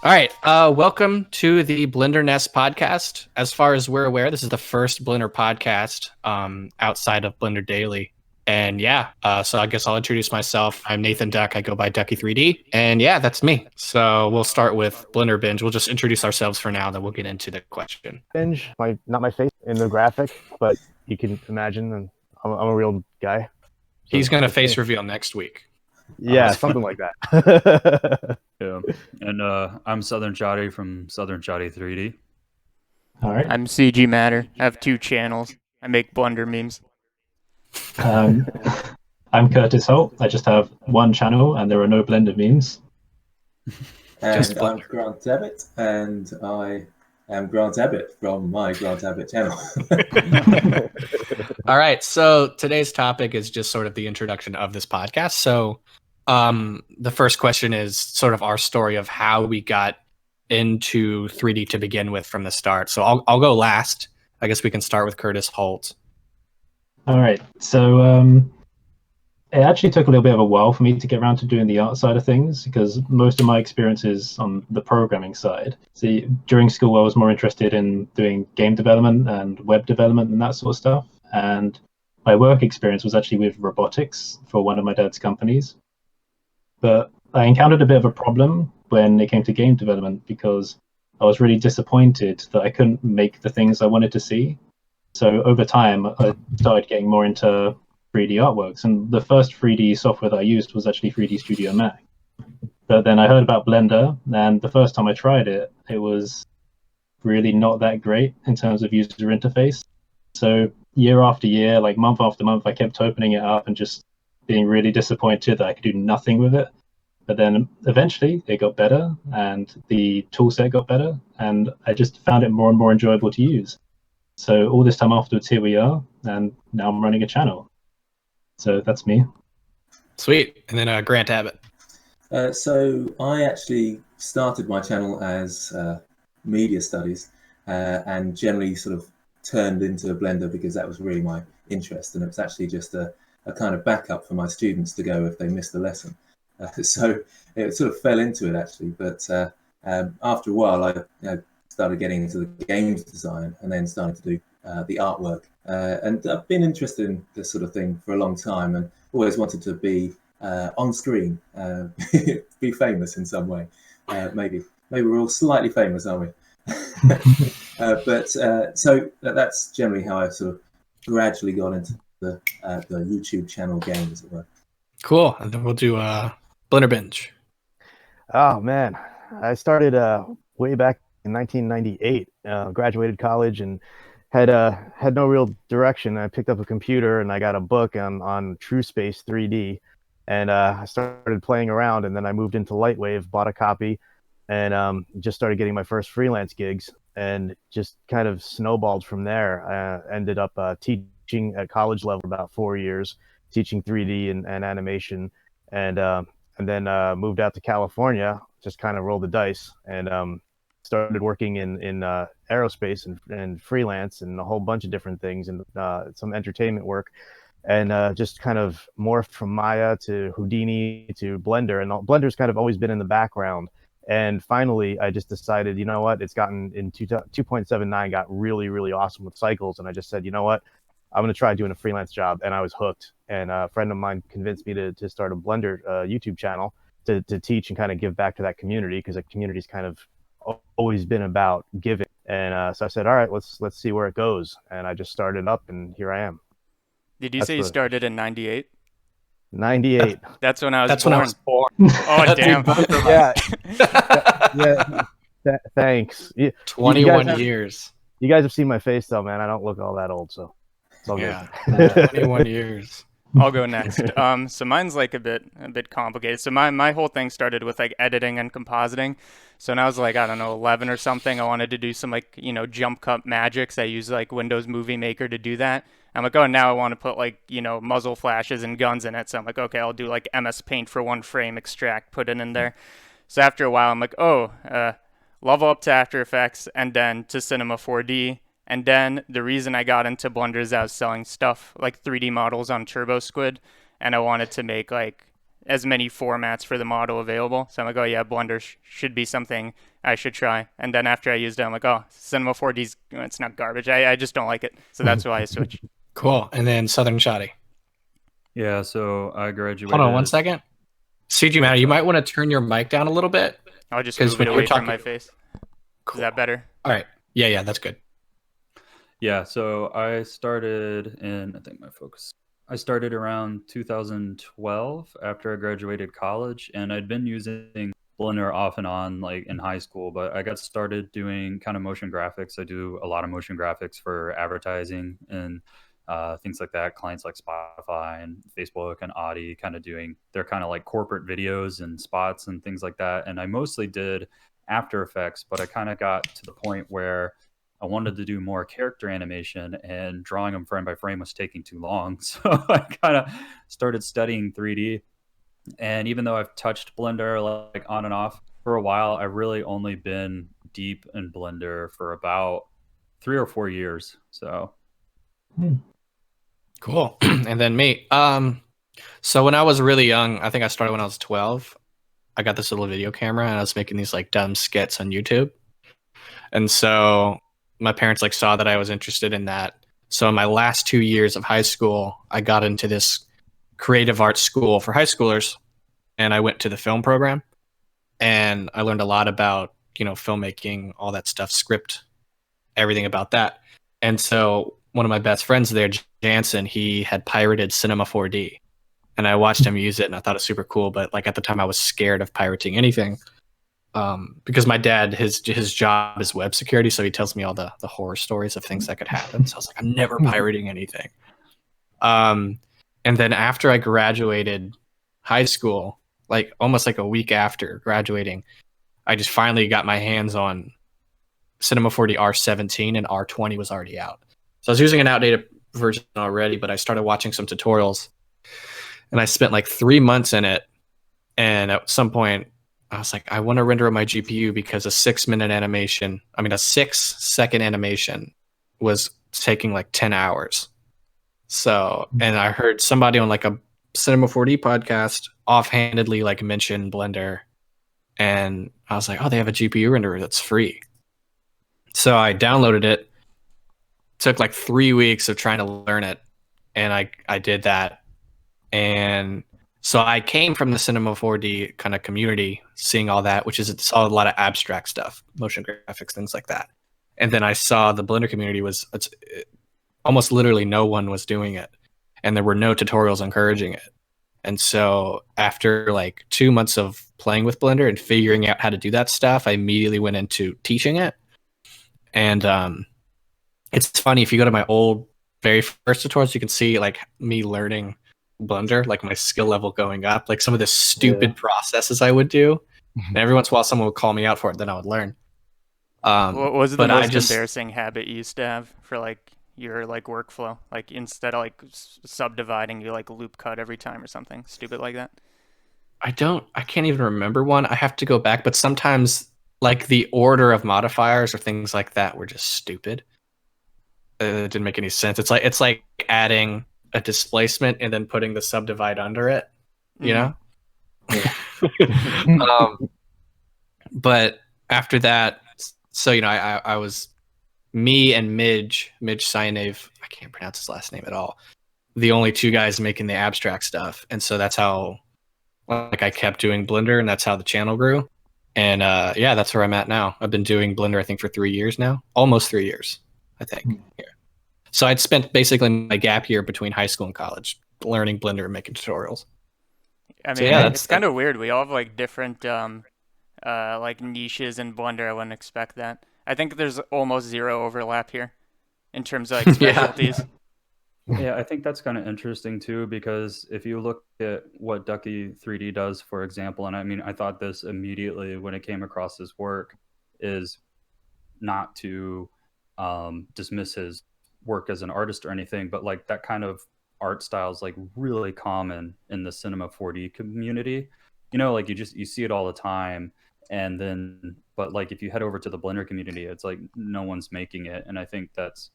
All right. Welcome to the BlenderNest podcast. As far as we're aware, this is the first Blender podcast outside of Blender Daily. And yeah, so I guess I'll introduce myself. I'm Nathan Duck. I go by Ducky3D. And yeah, that's me. So we'll start with Blender Binge. We'll just introduce ourselves for now, then we'll get into the question. Binge, not my face in the graphic, but you can imagine I'm a real guy. So He's going to that's face me. reveal next week. Yeah, something like that. Yeah, and I'm Southern Shoddy from Southern Shoddy 3D. All right. I'm CG Matter. I have 2 channels. I make Blender memes. I'm Curtis Holt. I just have one channel, and there are no Blender memes. Just And I'm Blender. Grant Abbott, and I am Grant Abbott from my Grant Abbott channel. All right. So today's topic is just sort of the introduction of this podcast. So the first question is sort of our story of how we got into 3D to begin with from the start. So I'll go last. I guess we can start with Curtis Holt. All right. So it actually took a little bit of a while for me to get around to doing the art side of things because most of my experience is on the programming side. See, during school, I was more interested in doing game development and web development and that sort of stuff. And my work experience was actually with robotics for one of my dad's companies. But I encountered a bit of a problem when it came to game development because I was really disappointed that I couldn't make the things I wanted to see. So over time, I started getting more into 3D artworks. And the first 3D software that I used was actually 3D Studio Mac. But then I heard about Blender, and the first time I tried it, it was really not that great in terms of user interface. So year after year, like month after month, I kept opening it up and just being really disappointed that I could do nothing with it. But then eventually it got better and the toolset got better and I just found it more and more enjoyable to use. So all this time afterwards, here we are, and now I'm running a channel. So that's me. Sweet. And then Grant Abbott. So I actually started my channel as media studies and generally sort of turned into Blender because that was really my interest, and it was actually just a kind of backup for my students to go if they missed a lesson. So it sort of fell into it actually, but after a while I started getting into the games design and then started to do the artwork. And I've been interested in this sort of thing for a long time and always wanted to be on screen, be famous in some way. Maybe we're all slightly famous, aren't we? But so that's generally how I sort of gradually got into the YouTube channel game, as it were. Cool. And then we'll do Blender Binge. Oh man, I started way back in 1998. Graduated college and had no real direction. I picked up a computer and I got a book on True Space 3D, and I started playing around. And then I moved into Lightwave, bought a copy, and just started getting my first freelance gigs, and just kind of snowballed from there. I ended up teaching at college level about 4 years, teaching 3D and animation, and then moved out to California, just kind of rolled the dice, and started working in aerospace and freelance and a whole bunch of different things, and some entertainment work, and just kind of morphed from Maya to Houdini to Blender, and Blender's kind of always been in the background. And finally, I just decided, you know what, it's gotten in 2.79 got really, really awesome with cycles, and I just said, you know what, I'm going to try doing a freelance job, and I was hooked. And a friend of mine convinced me to start a Blender YouTube channel to teach and kind of give back to that community, because the community's kind of always been about giving. And so I said, all right, let's see where it goes. And I just started up, and here I am. Did you say you started in 98? 98. That's when I was That's born. when I was born. Oh, damn. Yeah. Thanks. 21 years. You guys have seen my face, though, man. I don't look all that old, so it's all good. Yeah. 21 years. I'll go next. So mine's like a bit complicated. So my whole thing started with like editing and compositing. So when I was like, I don't know, 11 or something, I wanted to do some like, jump cut magics. I use like Windows Movie Maker to do that. I'm like, oh, now I want to put like, muzzle flashes and guns in it. So I'm like, okay, I'll do like MS Paint for one frame, extract, put it in there. So after a while, I'm like, level up to After Effects and then to Cinema 4D. And then the reason I got into Blender is I was selling stuff like 3D models on Turbo Squid, and I wanted to make like as many formats for the model available. So I'm like, oh yeah, Blender should be something I should try. And then after I used it, I'm like, oh, Cinema 4D's, it's not garbage. I just don't like it. So that's why I switched. Cool. And then Southern Shoddy. Yeah, so I graduated. Hold on one second. CG Matter, you might want to turn your mic down a little bit. I'll just 'Cause move when it you're away from talking- my face. Cool. Is that better? All right. Yeah, that's good. Yeah, so I started I started around 2012 after I graduated college, and I'd been using Blender off and on like in high school, but I got started doing kind of motion graphics. I do a lot of motion graphics for advertising and things like that. Clients like Spotify and Facebook and Audi kind of doing their kind of like corporate videos and spots and things like that. And I mostly did After Effects, but I kind of got to the point where I wanted to do more character animation, and drawing them frame by frame was taking too long. So I kind of started studying 3D. And even though I've touched Blender like on and off for a while, I've really only been deep in Blender for about 3 or 4 years. So Cool. And then me. So when I was really young, I think I started when I was 12. I got this little video camera and I was making these like dumb skits on YouTube. And so my parents like saw that I was interested in that. So in my last 2 years of high school, I got into this creative arts school for high schoolers, and I went to the film program, and I learned a lot about, filmmaking, all that stuff, script, everything about that. And so one of my best friends there, Jansen, he had pirated Cinema 4D, and I watched him use it, and I thought it was super cool. But like at the time, I was scared of pirating anything. Because my dad, his job is web security, so he tells me all the horror stories of things that could happen. So I was like, I'm never pirating anything. And then after I graduated high school, like almost like a week after graduating, I just finally got my hands on Cinema 4D R17, and R20 was already out. So I was using an outdated version already, but I started watching some tutorials, and I spent like 3 months in it. And at some point, I was like, I want to render on my GPU because a 6-second animation was taking like 10 hours. So, and I heard somebody on like a Cinema 4D podcast offhandedly like mention Blender. And I was like, oh, they have a GPU renderer that's free. So I downloaded it. Took like 3 weeks of trying to learn it. And I did that. And so I came from the Cinema 4D kind of community, seeing all that, which is it's all a lot of abstract stuff, motion graphics, things like that. And then I saw the Blender community almost literally no one was doing it, and there were no tutorials encouraging it. And so after like 2 months of playing with Blender and figuring out how to do that stuff, I immediately went into teaching it. And it's funny, if you go to my old very first tutorials, you can see like me learning Blender, like my skill level going up, like some of the stupid processes I would do. And every once in a while someone would call me out for it, then I would learn. What was the but most embarrassing habit you used to have for like your like workflow? Like instead of like subdividing, you like loop cut every time or something stupid like that? I can't even remember one. I have to go back, but sometimes like the order of modifiers or things like that were just stupid. It didn't make any sense. It's like adding a displacement and then putting the subdivide under it, you know? But after that, so, I was me and Midge Sinave, I can't pronounce his last name at all, the only two guys making the abstract stuff. And so that's how like I kept doing Blender, and that's how the channel grew. And that's where I'm at now. I've been doing Blender, I think, for 3 years now, almost 3 years, I think. Yeah. So I'd spent basically my gap year between high school and college learning Blender and making tutorials. I mean, So, yeah, it's kind of weird. We all have like different like niches in Blender. I wouldn't expect that. I think there's almost zero overlap here in terms of like specialties. Yeah, I think that's kind of interesting too, because if you look at what Ducky 3D does, for example, and I mean, I thought this immediately when it came across his work, is not to dismiss his work as an artist or anything, but like that kind of art style is like really common in the Cinema 4D community. Like you see it all the time. And then, but like if you head over to the Blender community, it's like no one's making it. And I think that's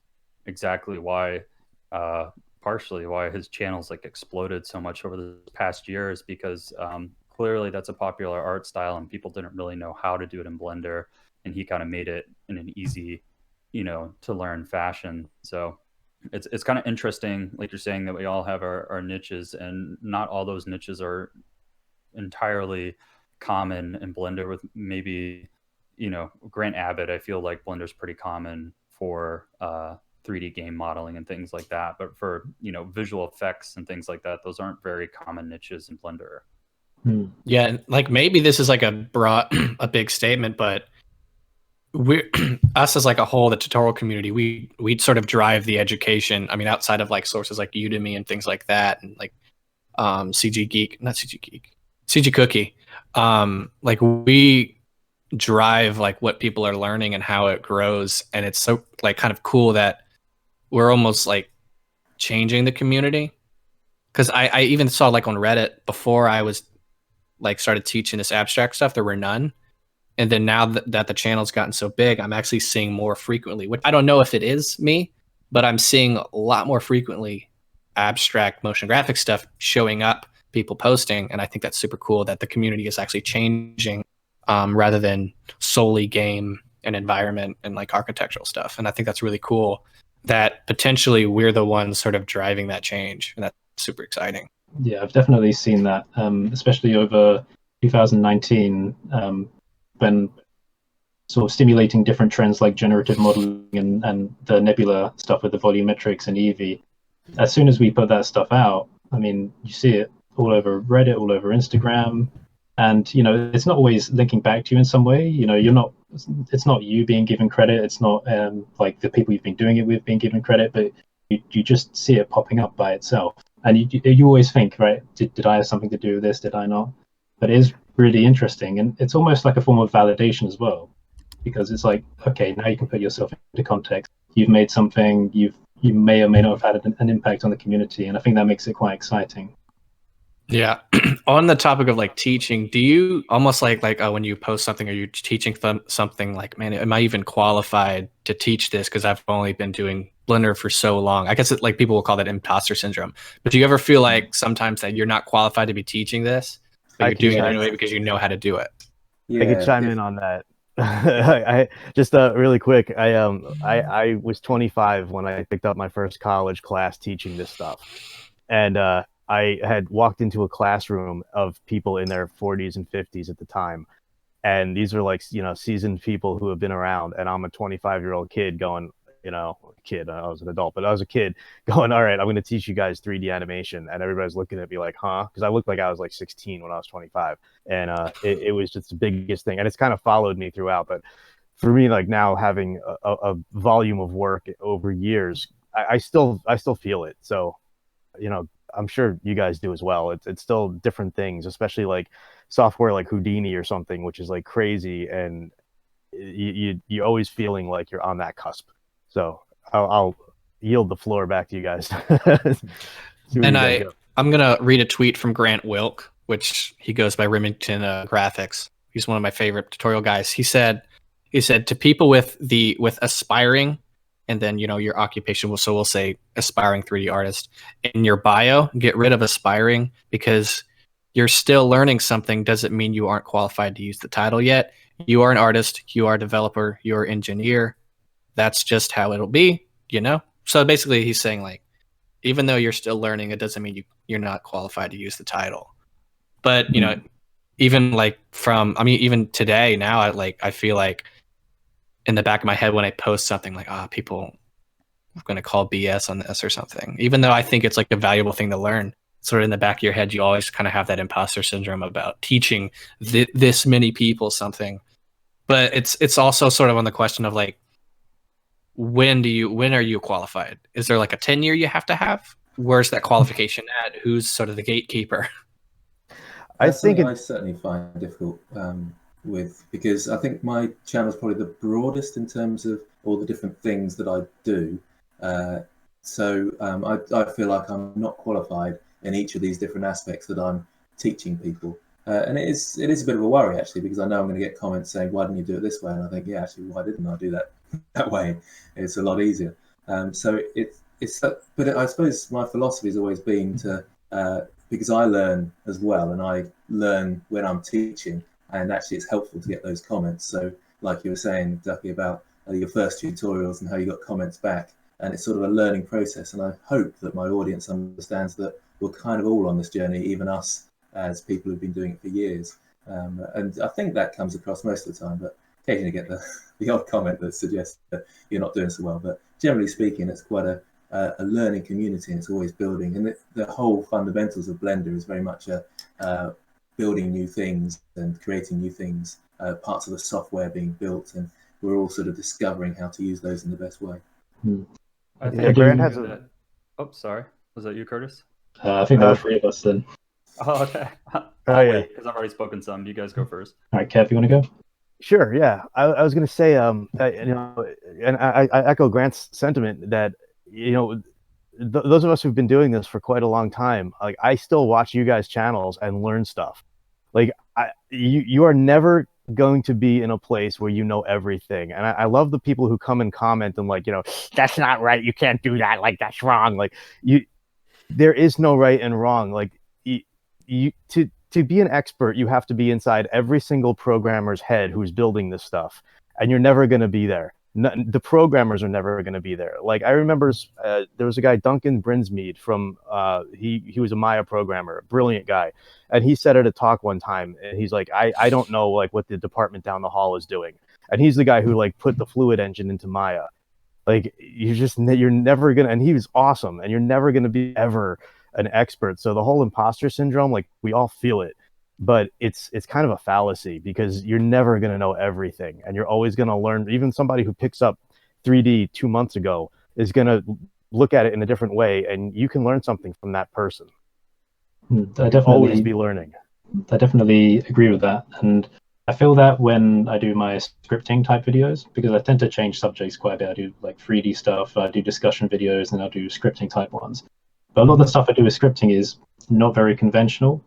exactly why partially why his channel's like exploded so much over the past years, because clearly that's a popular art style and people didn't really know how to do it in Blender, and he kind of made it in an easy, to learn fashion. So it's kind of interesting, like you're saying, that we all have our niches, and not all those niches are entirely common in Blender. With maybe, Grant Abbott, I feel like Blender's pretty common for 3D game modeling and things like that, but for visual effects and things like that, those aren't very common niches in Blender. Yeah, like maybe this is like a big statement, but we're us as like a whole, the tutorial community, we sort of drive the education. I mean, outside of like sources like Udemy and things like that, and like CG Geek, not CG Geek, CG Cookie. Like we drive like what people are learning and how it grows, and it's so like kind of cool that we're almost like changing the community. Because I even saw like on Reddit before I was like started teaching this abstract stuff, there were none. And then now that the channel's gotten so big, I'm actually seeing more frequently, which I don't know if it is me, but I'm seeing a lot more frequently abstract motion graphic stuff showing up, people posting. And I think that's super cool that the community is actually changing rather than solely game and environment and like architectural stuff. And I think that's really cool that potentially we're the ones sort of driving that change. And that's super exciting. Yeah, I've definitely seen that, especially over 2019, when sort of stimulating different trends like generative modeling and the Nebula stuff with the volumetrics and Eevee. As soon as we put that stuff out, I mean, you see it all over Reddit, all over Instagram, and it's not always linking back to you in some way. It's not you being given credit. It's not like the people you've been doing it with being given credit, but you just see it popping up by itself. And you always think, right, did I have something to do with this? Did I not? But it is really interesting, and it's almost like a form of validation as well, because it's like, okay, now you can put yourself into context. You've made something. You may or may not have had an impact on the community, and I think that makes it quite exciting. Yeah. On the topic of like teaching, do you almost like when you post something, are you teaching something like, man, am I even qualified to teach this? Because I've only been doing Blender for so long. I guess like people will call that imposter syndrome. But do you ever feel like sometimes that you're not qualified to be teaching this, but you're doing it anyway because you know how to do it? Yeah, I could chime in on that. I just really quick. I was 25 when I picked up my first college class teaching this stuff, and I had walked into a classroom of people in their 40s and 50s at the time, and these are like seasoned people who have been around, and I'm a 25-year-old kid going, I was an adult, but I was a kid going, all right, I'm going to teach you guys 3D animation. And everybody's looking at me like, huh? Because I looked like I was like 16 when I was 25. And it was just the biggest thing. And it's kind of followed me throughout. But for me, like now having a volume of work over years, I still feel it. So, I'm sure you guys do as well. It's still different things, especially like software like Houdini or something, which is like crazy. And you're always feeling like you're on that cusp. So I'll yield the floor back to you guys. And I'm going to read a tweet from Grant Wilk, which he goes by Remington Graphics. He's one of my favorite tutorial guys. He said to people with aspiring, and then, your occupation, so we'll say aspiring 3D artist, in your bio, get rid of aspiring, because you're still learning something doesn't mean you aren't qualified to use the title yet. You are an artist, you are a developer, you're an engineer. That's just how it'll be, So basically he's saying like, even though you're still learning, it doesn't mean you're not qualified to use the title. But, even like even today now, I feel like in the back of my head when I post something like, people are going to call BS on this or something, even though I think it's like a valuable thing to learn. Sort of in the back of your head, you always kind of have that imposter syndrome about teaching this many people something. But it's also sort of on the question of like, when are you qualified? Is there like a tenure you have to have? Where's that qualification at? Who's sort of the gatekeeper? I certainly find difficult because I think my channel is probably the broadest in terms of all the different things that I do. So I feel like I'm not qualified in each of these different aspects that I'm teaching people. And it is a bit of a worry, actually, because I know I'm going to get comments saying, why didn't you do it this way? And I think, yeah, actually, why didn't I do that way? It's a lot easier. So it's but I suppose my philosophy has always been to, because I learn as well, and I learn when I'm teaching, and actually it's helpful to get those comments. So like you were saying, Ducky, about your first tutorials and how you got comments back, and it's sort of a learning process. And I hope that my audience understands that we're kind of all on this journey, even us as people who've been doing it for years. And I think that comes across most of the time, but occasionally get the odd comment that suggests that you're not doing so well. But generally speaking, it's quite a learning community, and it's always building. And the whole fundamentals of Blender is very much building new things and creating new things, parts of the software being built, and we're all sort of discovering how to use those in the best way. I think Yeah, Grant has that... Oh, sorry. Was that you, Curtis? I think there were 3 of us then. Oh, okay. Oh, yeah. Because I've already spoken some. You guys go first. All right, Kev, you want to go? Sure. Yeah, I was going to say, you know, and I echo Grant's sentiment that, you know, those of us who've been doing this for quite a long time, like I still watch you guys' channels and learn stuff. Like you are never going to be in a place where you know everything. And I love the people who come and comment and like, you know, that's not right. You can't do that. Like that's wrong. Like there is no right and wrong. Like to be an expert, you have to be inside every single programmer's head who's building this stuff, and you're never going to be there. The programmers are never going to be there. Like I remember there was a guy, Duncan Brinsmead, from he was a Maya programmer, a brilliant guy, and he said at a talk one time, and he's like, I don't know like what the department down the hall is doing, and he's the guy who like put the fluid engine into Maya. Like you're never gonna, and he was awesome, and you're never gonna be ever an expert. So the whole imposter syndrome, like we all feel it, but it's kind of a fallacy because you're never going to know everything, and you're always going to learn. Even somebody who picks up 3D 2 months ago is going to look at it in a different way, and you can learn something from that person. You'll always be learning. I definitely agree with that, and I feel that when I do my scripting type videos, because I tend to change subjects quite a bit. I do like 3D stuff, I do discussion videos, and I'll do scripting type ones. But a lot of the stuff I do with scripting is not very conventional.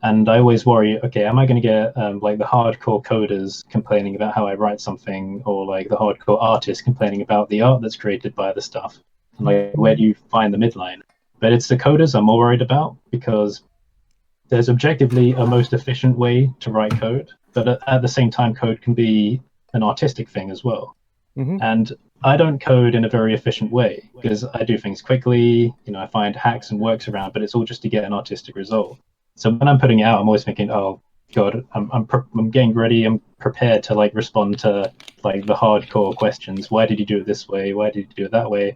And I always worry, okay, am I going to get like the hardcore coders complaining about how I write something, or like the hardcore artists complaining about the art that's created by the stuff? And like, where do you find the midline? But it's the coders I'm more worried about, because there's objectively a most efficient way to write code, but at the same time, code can be an artistic thing as well. Mm-hmm. And I don't code in a very efficient way because I do things quickly. You know, I find hacks and works around, but it's all just to get an artistic result. So when I'm putting it out, I'm always thinking, oh God, I'm getting ready. I'm prepared to like respond to like the hardcore questions. Why did you do it this way? Why did you do it that way?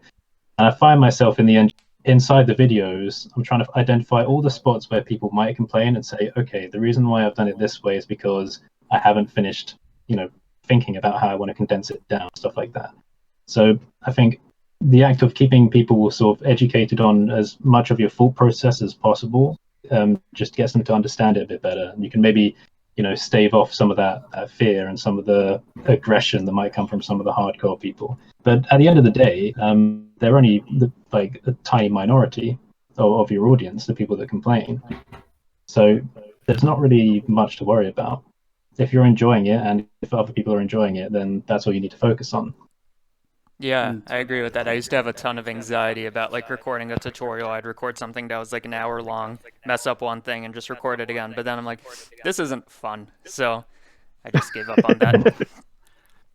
And I find myself in the end, inside the videos, I'm trying to identify all the spots where people might complain and say, okay, the reason why I've done it this way is because I haven't finished, you know, thinking about how I want to condense it down, stuff like that. So I think the act of keeping people sort of educated on as much of your thought process as possible just gets them to understand it a bit better. And you can maybe, you know, stave off some of that fear and some of the aggression that might come from some of the hardcore people. But at the end of the day, they're only like a tiny minority of your audience, the people that complain. So there's not really much to worry about. If you're enjoying it and if other people are enjoying it, then that's all you need to focus on. Yeah, I agree with that. I used to have a ton of anxiety about like recording a tutorial. I'd record something that was like an hour long, mess up one thing and just record it again. But then I'm like, this isn't fun. So I just gave up on that.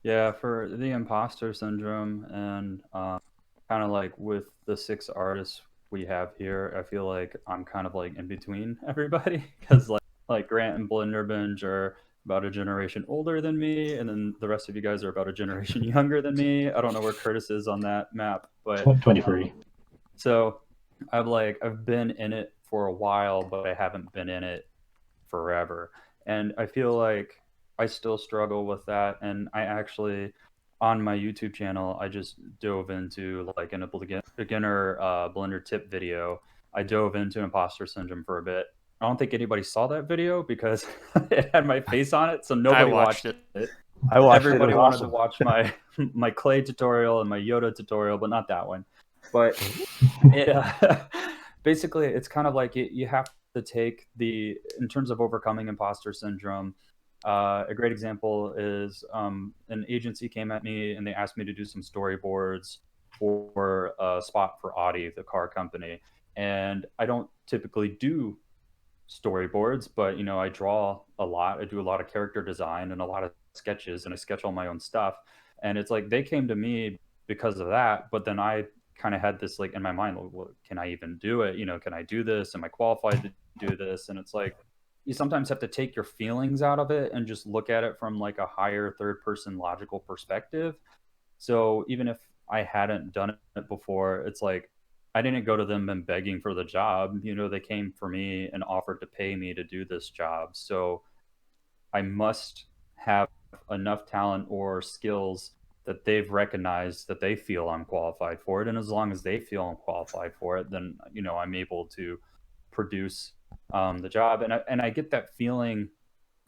Yeah, for the imposter syndrome and kind of like with the 6 artists we have here, I feel like I'm kind of like in between everybody because like Grant and Blender Binge are about a generation older than me, and then the rest of you guys are about a generation younger than me. I don't know where Curtis is on that map, but 23. So I've been in it for a while, but I haven't been in it forever. And I feel like I still struggle with that. And I actually, on my YouTube channel, I just dove into like in a beginner Blender tip video. I dove into imposter syndrome for a bit. I don't think anybody saw that video because it had my face on it, so nobody watched it. I watched Everybody it. It wanted awesome. to watch my clay tutorial and my Yoda tutorial, but not that one. But it, basically, it's kind of like you have to take in terms of overcoming imposter syndrome. A great example is an agency came at me and they asked me to do some storyboards for a spot for Audi, the car company. And I don't typically do storyboards, but I draw a lot. I do a lot of character design and a lot of sketches, and I sketch all my own stuff. And it's like they came to me because of that, but then I kind of had this like in my mind, well, can I even do it? Can I do this? Am I qualified to do this? And it's like you sometimes have to take your feelings out of it and just look at it from like a higher third person logical perspective. So even if I hadn't done it before, it's like I didn't go to them and begging for the job. They came for me and offered to pay me to do this job. So I must have enough talent or skills that they've recognized that they feel I'm qualified for it. And as long as they feel I'm qualified for it, then, I'm able to produce the job. And I get that feeling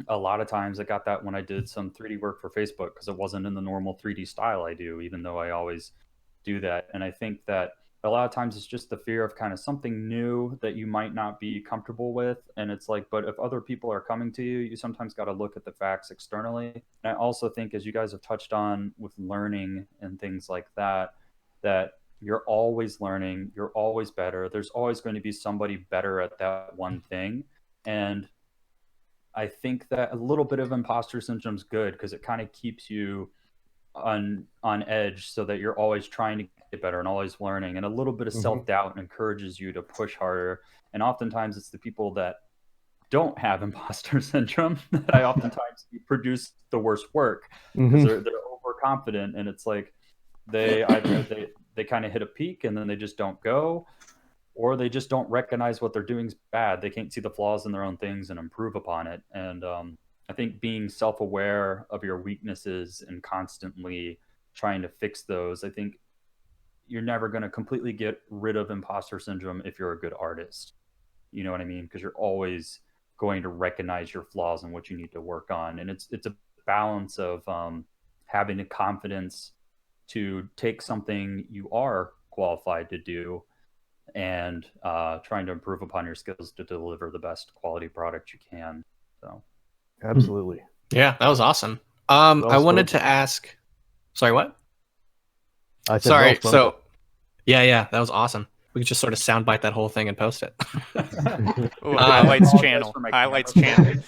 a lot of times. I got that when I did some 3D work for Facebook, because it wasn't in the normal 3D style I do, even though I always do that. And I think that a lot of times it's just the fear of kind of something new that you might not be comfortable with. And it's like, but if other people are coming to you, you sometimes got to look at the facts externally. And I also think, as you guys have touched on with learning and things like that, that you're always learning, you're always better. There's always going to be somebody better at that one thing. And I think that a little bit of imposter syndrome is good, because it kind of keeps you on edge, so that you're always trying to get better and always learning. And a little bit of self-doubt encourages you to push harder. And oftentimes it's the people that don't have imposter syndrome that I oftentimes produce the worst work, because they're overconfident, and it's like they kind of hit a peak and then they just don't go, or they just don't recognize what they're doing is bad. They can't see the flaws in their own things and improve upon it. And I think being self-aware of your weaknesses and constantly trying to fix those, I think you're never going to completely get rid of imposter syndrome if you're a good artist. You know what I mean? Because you're always going to recognize your flaws and what you need to work on. And it's a balance of having the confidence to take something you are qualified to do and trying to improve upon your skills to deliver the best quality product you can. So absolutely. Yeah, that was awesome. I wanted to ask, sorry, what? I said, sorry. So yeah, that was awesome. We could just sort of soundbite that whole thing and post it. Ooh, highlights channel. Highlights channel.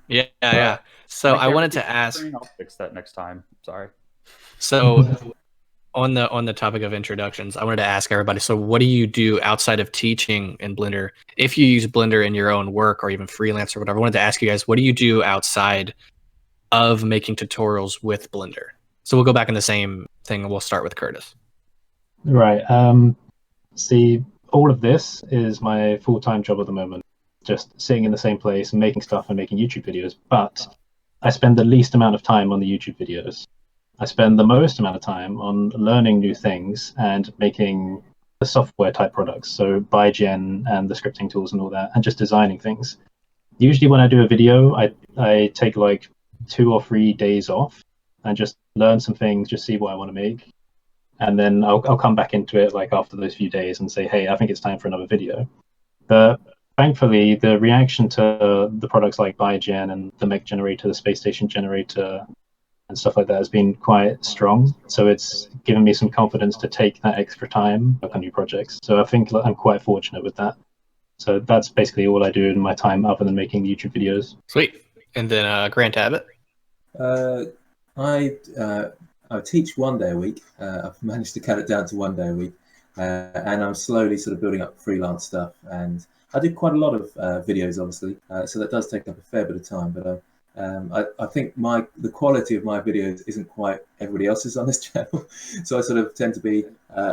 Yeah. So I wanted to ask. I'll fix that next time. Sorry. So on the topic of introductions, I wanted to ask everybody, so what do you do outside of teaching in Blender? If you use Blender in your own work or even freelance or whatever, I wanted to ask you guys, what do you do outside of making tutorials with Blender? So we'll go back in the same thing, and we'll start with Curtis. Right. See, all of this is my full-time job at the moment, just sitting in the same place and making stuff and making YouTube videos. But I spend the least amount of time on the YouTube videos. I spend the most amount of time on learning new things and making the software type products, so ByGen and the scripting tools and all that, and just designing things. Usually when I do a video, I take like 2 or 3 days off and just learn some things, just see what I want to make. And then I'll come back into it like after those few days and say, hey, I think it's time for another video. But thankfully, the reaction to the products like ByGen and the mech generator, the space station generator, and stuff like that has been quite strong. So it's given me some confidence to take that extra time work on new projects. So I think I'm quite fortunate with that. So that's basically all I do in my time other than making YouTube videos. Sweet. And then Grant Abbott? I teach 1 day a week. I've managed to cut it down to 1 day a week. And I'm slowly sort of building up freelance stuff. And I do quite a lot of videos, obviously. So that does take up a fair bit of time. But I think the quality of my videos isn't quite everybody else's on this channel. So I sort of tend to be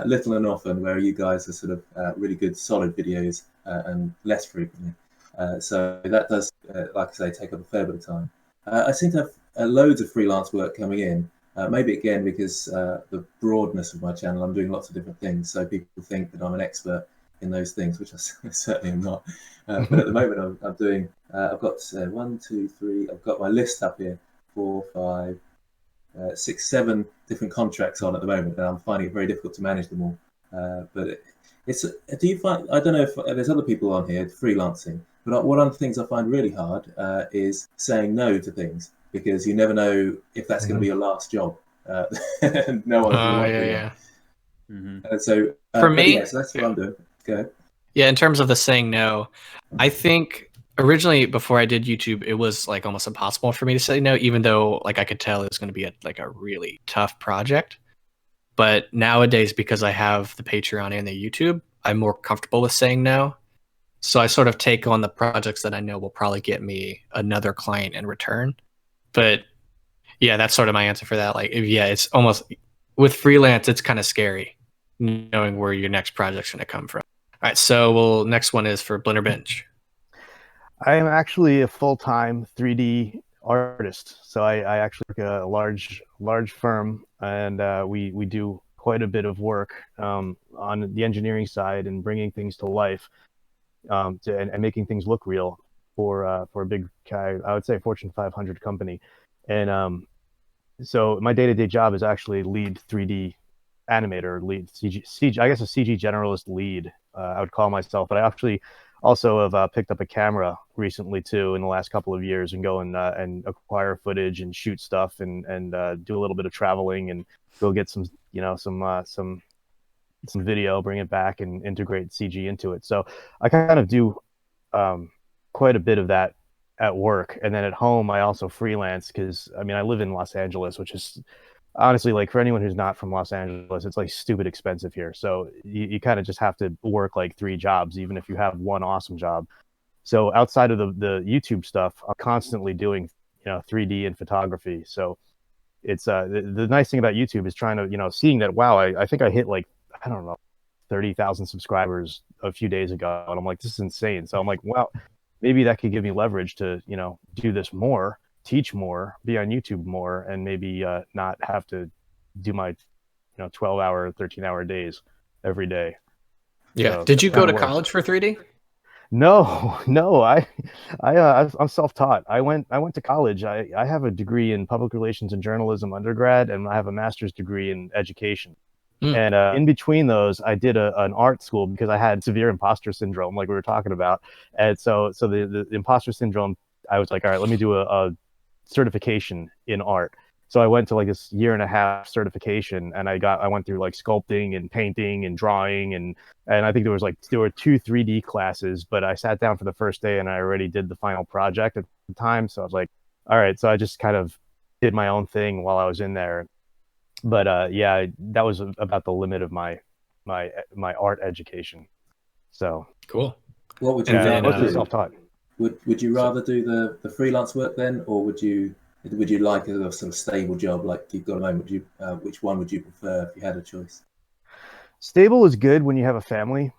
little and often, where you guys are sort of really good, solid videos and less frequently. So that does, like I say, take up a fair bit of time. I seem to have loads of freelance work coming in. Maybe again because the broadness of my channel, I'm doing lots of different things, so people think that I'm an expert in those things, which I certainly am not. But at the moment, I'm doing. I've got 1, 2, 3. I've got my list up here: 4, 5, 6, 7 different contracts on at the moment, and I'm finding it very difficult to manage them all. But it's. Do you find? I don't know if there's other people on here freelancing, but one of the things I find really hard is saying no to things, because you never know if that's going to be your last job. No one can want you. For me, yeah, so that's what I'm doing. Go ahead. Yeah, in terms of the saying no, I think originally before I did YouTube, it was like almost impossible for me to say no, even though like I could tell it was going to be like a really tough project. But nowadays, because I have the Patreon and the YouTube, I'm more comfortable with saying no. So I sort of take on the projects that I know will probably get me another client in return. But yeah, that's sort of my answer for that. Like, yeah, it's almost with freelance, it's kind of scary knowing where your next project's going to come from. All right, so next one is for Blender Bench. I am actually a full-time 3D artist. So I actually work at a large firm, and we do quite a bit of work on the engineering side and bringing things to life, and making things look real for a big, I would say, Fortune 500 company. And so my day-to-day job is actually lead 3D animator, lead CG, I guess a CG generalist lead, I would call myself. But I actually also have picked up a camera recently too in the last couple of years, and go and acquire footage and shoot stuff, and do a little bit of traveling and go get some some video, bring it back and integrate CG into it. So I kind of do quite a bit of that at work, and then at home I also freelance, because I mean I live in Los Angeles, which is honestly, like, for anyone who's not from Los Angeles, it's like stupid expensive here. So you kind of just have to work like 3 jobs, even if you have one awesome job. So outside of the YouTube stuff, I'm constantly doing 3D and photography. So it's the nice thing about YouTube is trying to seeing that, wow, I think I hit like, I don't know, 30,000 subscribers a few days ago, and I'm like, this is insane. So I'm like, wow, maybe that could give me leverage to do this more, teach more, be on YouTube more, and maybe not have to do my 12-hour, 13-hour days every day. Yeah. So Did you go to works. college for 3D? No, I'm self-taught. I went to college. I have a degree in public relations and journalism undergrad, and I have a master's degree in education. And in between those, I did an art school because I had severe imposter syndrome, like we were talking about. And so the imposter syndrome, I was like, all right, let me do a certification in art. So I went to like this 1.5-year certification, and I went through like sculpting and painting and drawing, and I think there were 2 3D classes, but I sat down for the first day and I already did the final project at the time. So I was like, all right, so I just kind of did my own thing while I was in there. But yeah, that was about the limit of my art education. So cool. What would you And then, rather do? self-taught. Would you rather do the freelance work then, or would you like a sort of stable job like you've got at the moment? Which one would you prefer if you had a choice? Stable is good when you have a family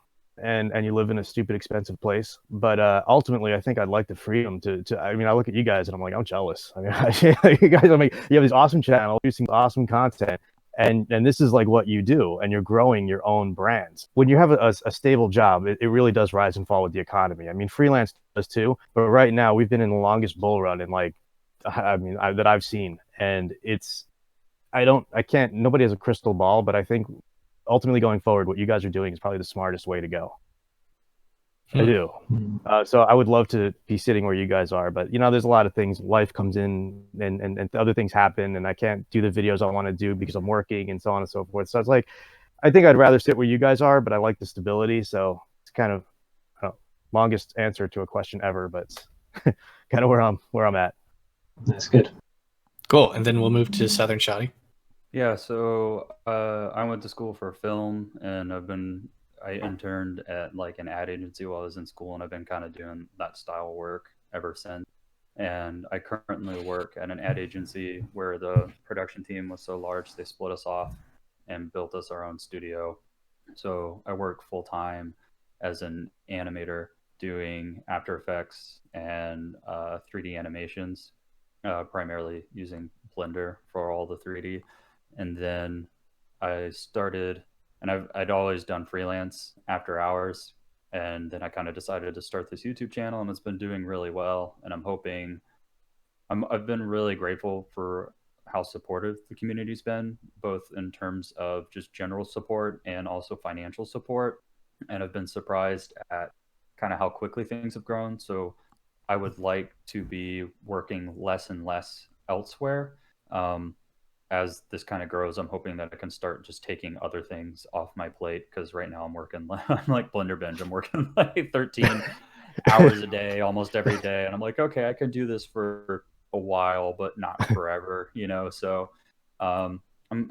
and you live in a stupid expensive place. But ultimately, I think I'd like the freedom to. I mean, I look at you guys and I'm like, I'm jealous. I mean, you guys, you have these awesome channels, producing awesome content, and this is like what you do, and you're growing your own brands. When you have a stable job, it really does rise and fall with the economy. I mean, freelance does too, but right now we've been in the longest bull run in like, that I've seen, and I can't. Nobody has a crystal ball, but I think ultimately going forward, what you guys are doing is probably the smartest way to go. I do. So I would love to be sitting where you guys are, but there's a lot of things. Life comes in, and other things happen, and I can't do the videos I want to do because I'm working, and so on and so forth. So it's like, I think I'd rather sit where you guys are, but I like the stability. So it's kind of longest answer to a question ever, but it's kind of where I'm at. That's good. Cool. And then we'll move to Southern Shoddy. Yeah, so I went to school for film, and I interned at like an ad agency while I was in school, and I've been kind of doing that style work ever since. And I currently work at an ad agency where the production team was so large they split us off and built us our own studio. So I work full time as an animator doing After Effects and 3D animations, primarily using Blender for all the 3D. And then I started, and I'd always done freelance after hours, and then I kind of decided to start this YouTube channel, and it's been doing really well. And I've been really grateful for how supportive the community's been, both in terms of just general support and also financial support. And I've been surprised at kind of how quickly things have grown. So I would like to be working less and less elsewhere. as this kind of grows, I'm hoping that I can start just taking other things off my plate, because right now I'm like Blender binge. I'm working like 13 hours a day, almost every day, and I'm like, okay, I can do this for a while, but not forever, you know. So I'm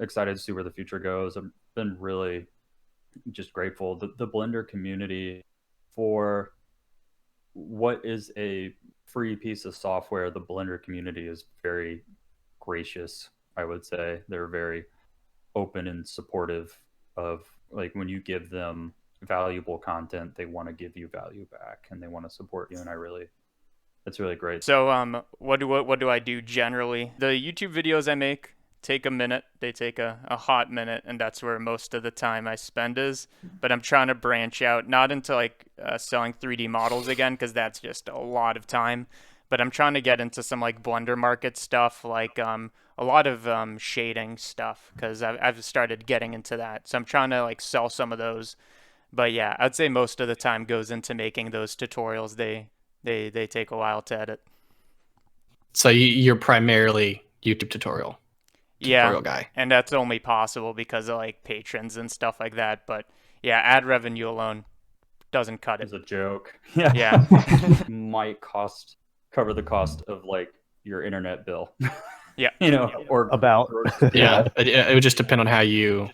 excited to see where the future goes. I've been really just grateful. The Blender community, for what is a free piece of software, the Blender community is very gracious, I would say. They're very open and supportive of, like, when you give them valuable content, they want to give you value back and they want to support you. And it's really great. So what do I do generally? The YouTube videos I make take a minute. They take a hot minute, and that's where most of the time I spend is. But I'm trying to branch out, not into like selling 3D models again, because that's just a lot of time. But I'm trying to get into some like Blender market stuff, like a lot of shading stuff, because I've started getting into that. So I'm trying to like sell some of those. But yeah, I'd say most of the time goes into making those tutorials. They take a while to edit. So you're primarily YouTube tutorial guy. And that's only possible because of like patrons and stuff like that. But yeah, ad revenue alone doesn't cut it. It's a joke. Yeah. Might cover the cost of like your internet bill. Yeah. You know, or About. Yeah, it would just depend on how you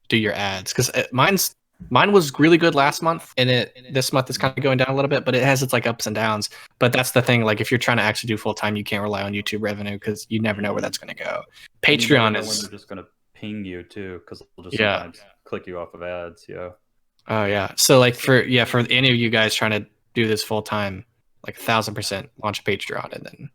do your ads, because mine was really good last month, and this month is kind of going down a little bit, but it has its like ups and downs. But that's the thing, like if you're trying to actually do full time, you can't rely on YouTube revenue because you never know where that's going to go. Patreon when is they're just going to ping you too, because they'll just sometimes click you off of ads. Yeah. Oh yeah. So like for any of you guys trying to do this full time, like 1,000% launch a Patreon, and then,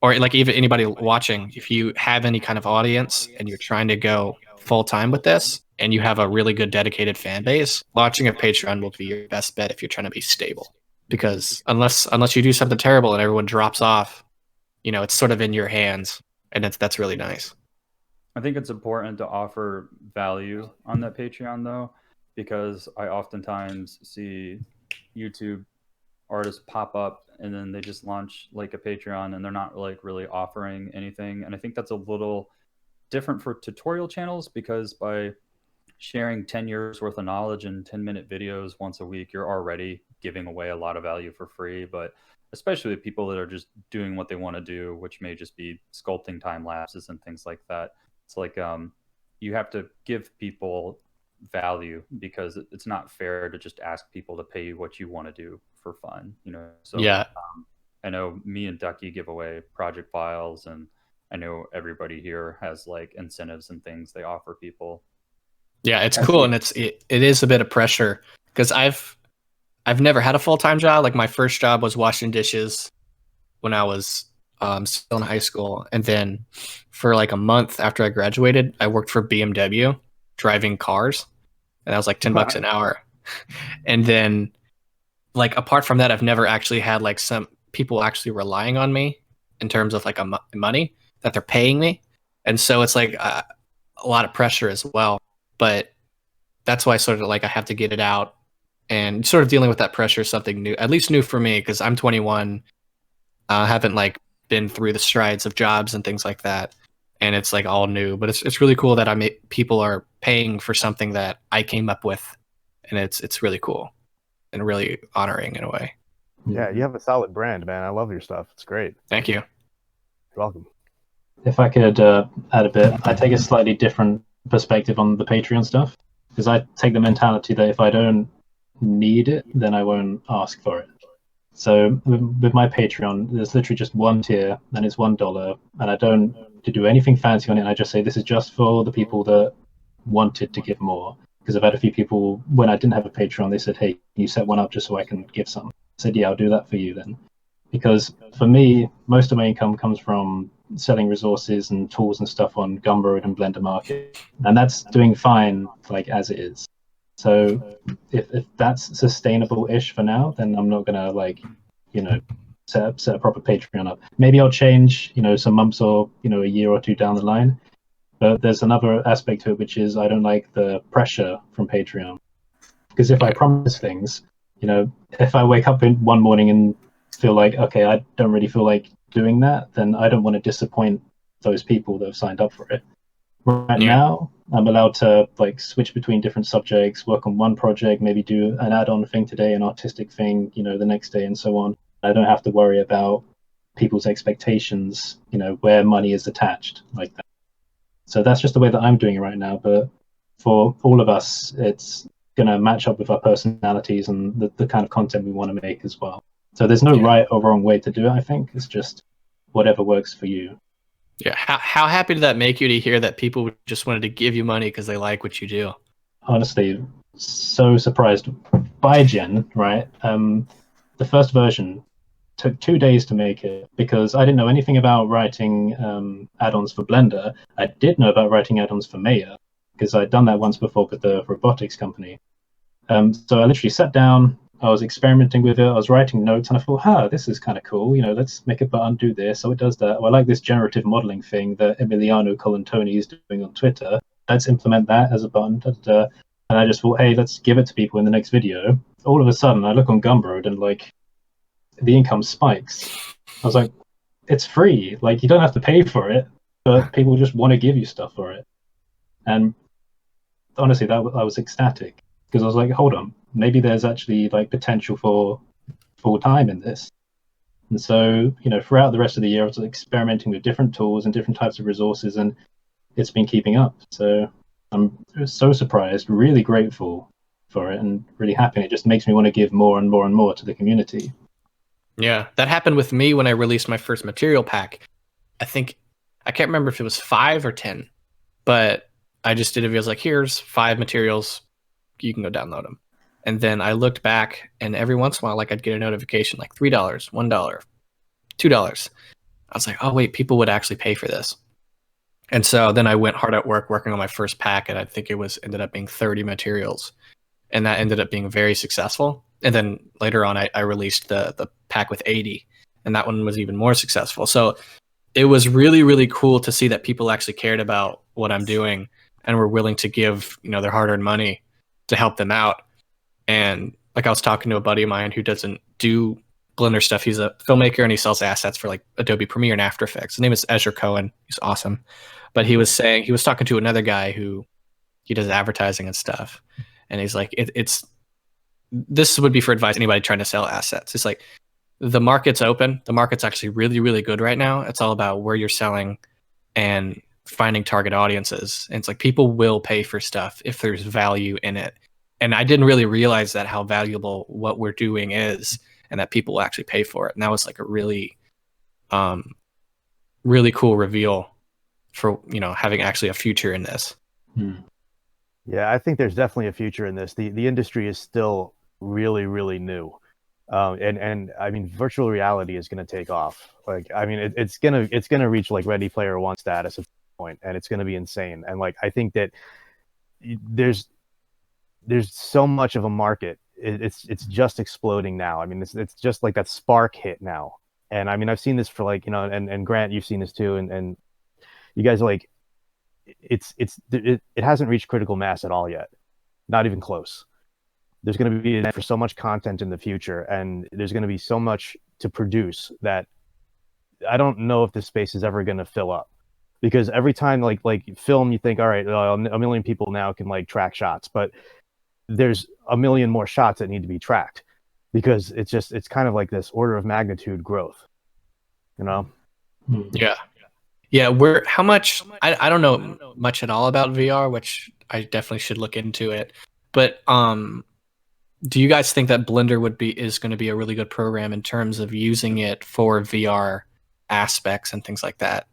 or like even anybody watching, if you have any kind of audience and you're trying to go full time with this, and you have a really good dedicated fan base, launching a Patreon will be your best bet if you're trying to be stable. Because unless you do something terrible and everyone drops off, you know, it's sort of in your hands, and that's really nice. I think it's important to offer value on that Patreon though, because I oftentimes see YouTube artists pop up and then they just launch like a Patreon and they're not like really offering anything. And I think that's a little different for tutorial channels, because by sharing 10 years worth of knowledge in 10-minute videos once a week, you're already giving away a lot of value for free. But especially with people that are just doing what they want to do, which may just be sculpting time lapses and things like that, it's like you have to give people value, because it's not fair to just ask people to pay you what you want to do for fun, you know. So yeah, I know me and Ducky give away project files, and I know everybody here has like incentives and things they offer people. Yeah, it's cool, and it is a bit of pressure, because I've never had a full-time job. Like my first job was washing dishes when I was still in high school, and then for like a month after I graduated, I worked for BMW driving cars, and that was like $10 an hour. And then, like apart from that, I've never actually had like some people actually relying on me in terms of like money that they're paying me, and so it's like a lot of pressure as well. But that's why sort of like I have to get it out, and sort of dealing with that pressure is something new, at least new for me, because I'm 21, haven't like been through the strides of jobs and things like that, and it's like all new. But it's really cool that people are paying for something that I came up with, and it's really cool and really honoring in a way. Yeah, you have a solid brand, man. I love your stuff. It's great. Thank you. You're welcome. If I could add a bit, I take a slightly different perspective on the Patreon stuff, because I take the mentality that if I don't need it, then I won't ask for it. So with my Patreon, there's literally just one tier, and it's $1, and I don't do anything fancy on it. I just say this is just for the people that wanted to give more. Because I've had a few people, when I didn't have a Patreon, they said, hey, can you set one up just so I can give some? I said, yeah, I'll do that for you then. Because for me, most of my income comes from selling resources and tools and stuff on Gumroad and Blender Market, and that's doing fine like as it is. So if that's sustainable-ish for now, then I'm not gonna like, you know, set a proper Patreon up. Maybe I'll change, you know, some months or, you know, a year or two down the line. But there's another aspect to it, which is I don't like the pressure from Patreon, because if I promise things, you know, if I wake up in one morning and feel like, okay, I don't really feel like doing that, then I don't want to disappoint those people that have signed up for it. Right Yeah. now, I'm allowed to like switch between different subjects, work on one project, maybe do an add-on thing today, an artistic thing, the next day, and so on. I don't have to worry about people's expectations, where money is attached like that. So that's just the way that I'm doing it right now. But for all of us, it's going to match up with our personalities and the kind of content we want to make as well. So there's no right or wrong way to do it, I think. It's just whatever works for you. Yeah. How happy did that make you to hear that people just wanted to give you money because they like what you do? Honestly, so surprised. Gen, right? The first version took 2 days to make it because I didn't know anything about writing add-ons for Blender. I did know about writing add-ons for Maya because I'd done that once before with the robotics company. So I literally sat down, I was experimenting with it, I was writing notes, and I thought, this is kind of cool. Let's make a button do this. So it does that. Well, I like this generative modeling thing that Emiliano Colantoni is doing on Twitter. Let's implement that as a button. And I just thought, hey, let's give it to people in the next video. All of a sudden, I look on Gumroad and the income spikes. I was like, it's free. You don't have to pay for it, but people just want to give you stuff for it. And honestly, I was ecstatic because I was like, hold on, maybe there's actually potential for full time in this. And so, throughout the rest of the year, I was experimenting with different tools and different types of resources, and it's been keeping up. So I'm so surprised, really grateful for it, and really happy. It just makes me want to give more and more and more to the community. Yeah, that happened with me when I released my first material pack. I can't remember if it was 5 or 10, but I just did a video. I was like, here's 5 materials. You can go download them. And then I looked back, and every once in a while, I'd get a notification like $3, $1, $2. I was like, oh, wait, people would actually pay for this. And so then I went hard at work working on my first pack, and I think ended up being 30 materials. And that ended up being very successful. And then later on, I released the pack with 80, and that one was even more successful. So it was really, really cool to see that people actually cared about what I'm doing and were willing to give, their hard-earned money to help them out. And I was talking to a buddy of mine who doesn't do Blender stuff. He's a filmmaker and he sells assets for Adobe Premiere and After Effects. His name is Ezra Cohen. He's awesome. But he was talking to another guy who he does advertising and stuff. And he's like, this would be for advice anybody trying to sell assets. It's the market's open. The market's actually really, really good right now. It's all about where you're selling and finding target audiences. And it's people will pay for stuff if there's value in it. And I didn't really realize that how valuable what we're doing is, and that people will actually pay for it. And that was a really, really cool reveal for having actually a future in this. Yeah, I think there's definitely a future in this. The industry is still really, really new. And I mean, virtual reality is going to take off. It's gonna reach Ready Player One status at some point, and it's going to be insane. And I think that there's so much of a market. It's just exploding now. I mean, it's just that spark hit now. And I mean, I've seen this for and Grant, you've seen this too, and you guys are it hasn't reached critical mass at all yet, not even close. There's going to be for so much content in the future, and there's going to be so much to produce that I don't know if this space is ever going to fill up, because every time like film, you think, all right, a million people now can track shots, but there's a million more shots that need to be tracked, because it's kind of this order of magnitude growth, Yeah, how much I don't know much at all about VR, which I definitely should look into it. But do you guys think that Blender is going to be a really good program in terms of using it for VR aspects and things like that?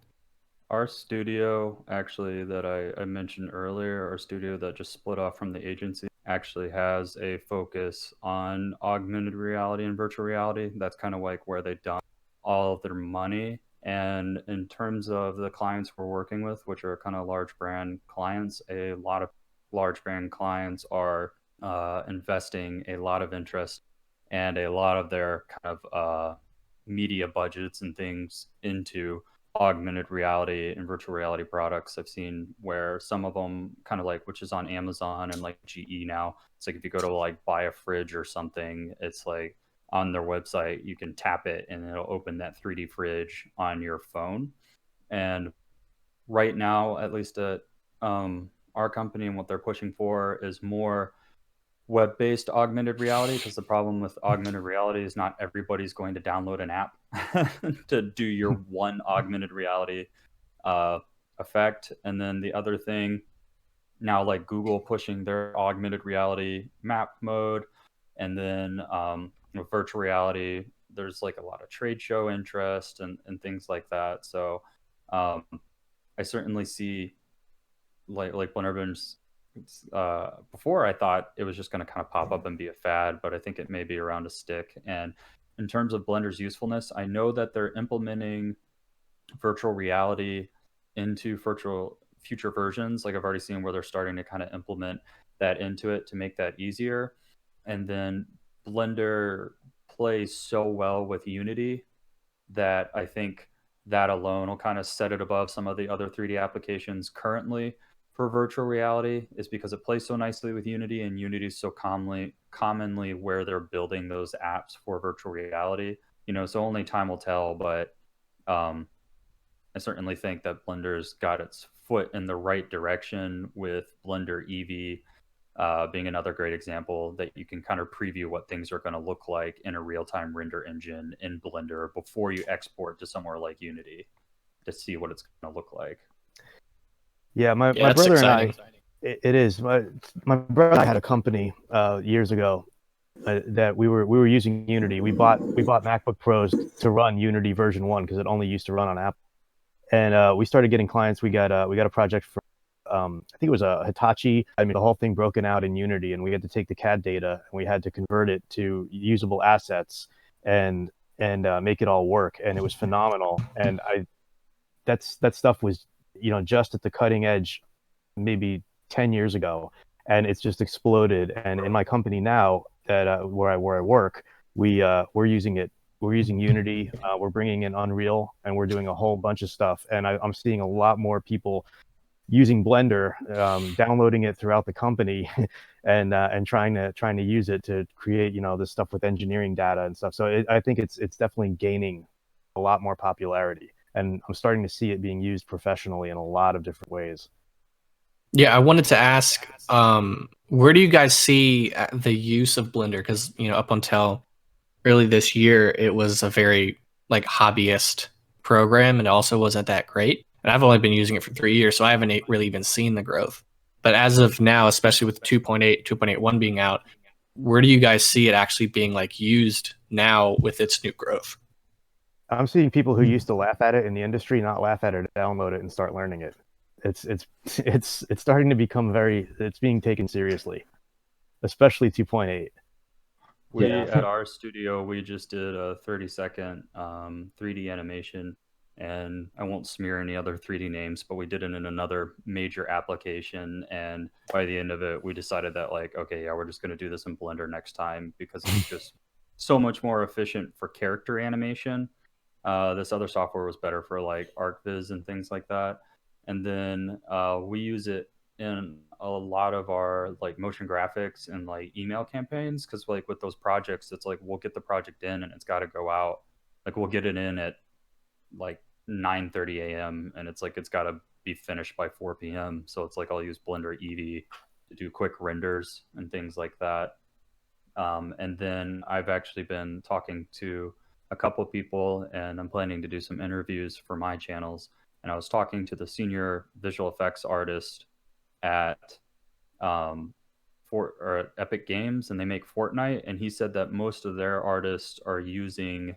Our studio, actually, that I mentioned earlier, our studio that just split off from the agency, actually has a focus on augmented reality and virtual reality. That's kind of where they dump all of their money. And in terms of the clients we're working with, which are kind of large brand clients, a lot of large brand clients are investing a lot of interest and a lot of their kind of media budgets and things into augmented reality and virtual reality products. I've seen where some of them kind of which is on Amazon and GE now. It's if you go to buy a fridge or something, it's on their website, you can tap it and it'll open that 3D fridge on your phone. And right now, at least at our company, and what they're pushing for is more web-based augmented reality, because the problem with augmented reality is not everybody's going to download an app to do your one augmented reality effect. And then the other thing, now like Google pushing their augmented reality map mode, and then virtual reality, there's like a lot of trade show interest and things like that. So I certainly see like BlenderNest. Before I thought it was just going to kind of pop up and be a fad, but I think it may be around to stick. And in terms of Blender's usefulness, I know that they're implementing virtual reality into future versions. Like I've already seen where they're starting to kind of implement that into it to make that easier. And then Blender plays so well with Unity that I think that alone will kind of set it above some of the other 3D applications currently for virtual reality, is because it plays so nicely with Unity, and Unity is so commonly where they're building those apps for virtual reality. So only time will tell, but I certainly think that Blender's got its foot in the right direction, with Blender Eevee being another great example that you can kind of preview what things are going to look like in a real-time render engine in Blender before you export to somewhere like Unity to see what it's going to look like. Yeah, my brother exciting. and I, it is. My brother and I had a company years ago that we were using Unity. We bought MacBook Pros to run Unity version 1 because it only used to run on Apple. And we started getting clients. We got a project from I think it was a Hitachi. I mean, the whole thing broken out in Unity, and we had to take the CAD data and we had to convert it to usable assets and make it all work. And it was phenomenal. And that stuff was just at the cutting edge maybe 10 years ago, and it's just exploded. And in my company now that where I work, we're using it. We're using Unity. We're bringing in Unreal, and we're doing a whole bunch of stuff. And I'm seeing a lot more people using Blender, downloading it throughout the company, and trying to use it to create this stuff with engineering data and stuff. So I think it's definitely gaining a lot more popularity, and I'm starting to see it being used professionally in a lot of different ways. Yeah, I wanted to ask, where do you guys see the use of Blender? Because up until early this year, it was a very like hobbyist program, and it also wasn't that great. And I've only been using it for 3 years, so I haven't really even seen the growth. But as of now, especially with 2.8, 2.81 being out, where do you guys see it actually being like used now with its new growth? I'm seeing people who used to laugh at it in the industry not laugh at it, download it, and start learning it. It's starting to become it's being taken seriously, especially 2.8. At our studio, we just did a 30-second 3D animation, and I won't smear any other 3D names, but we did it in another major application. And by the end of it, we decided that okay, yeah, we're just going to do this in Blender next time, because it's just so much more efficient for character animation. This other software was better for like ArcViz and things like that. And then we use it in a lot of our like motion graphics and like email campaigns, because like with those projects, it's like we'll get the project in and it's got to go out. Like we'll get it in at like 9:30 a.m. and it's got to be finished by 4 p.m. So it's like I'll use Blender Eevee to do quick renders and things like that. And then I've actually been talking to a couple of people, and I'm planning to do some interviews for my channels. And I was talking to the senior visual effects artist at Epic Games, and they make Fortnite. And he said that most of their artists are using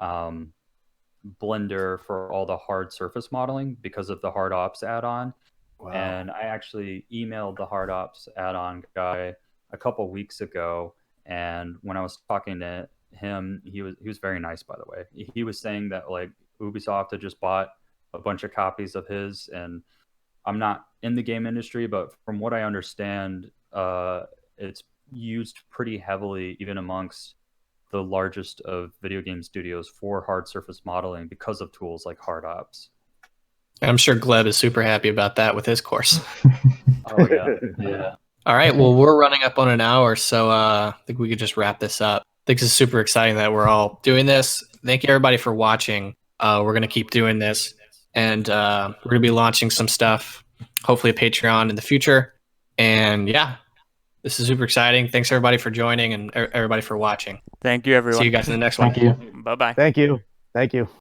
Blender for all the hard surface modeling because of the Hard Ops add-on. Wow. And I actually emailed the Hard Ops add-on guy a couple weeks ago, and when I was talking to him, he was very nice, by the way. He was saying that like Ubisoft had just bought a bunch of copies of his, and I'm not in the game industry, but from what I understand, it's used pretty heavily even amongst the largest of video game studios for hard surface modeling because of tools like Hard Ops. I'm sure Gleb is super happy about that with his course. Oh yeah. All right, well, we're running up on an hour, so I think we could just wrap this up. I think this is super exciting that we're all doing this. Thank you everybody for watching. We're going to keep doing this. and we're gonna be launching some stuff, hopefully a Patreon in the future. And yeah, this is super exciting. Thanks everybody for joining and everybody for watching. Thank you, everyone. See you guys in the next one. Thank you. Bye-bye. Thank you. Thank you.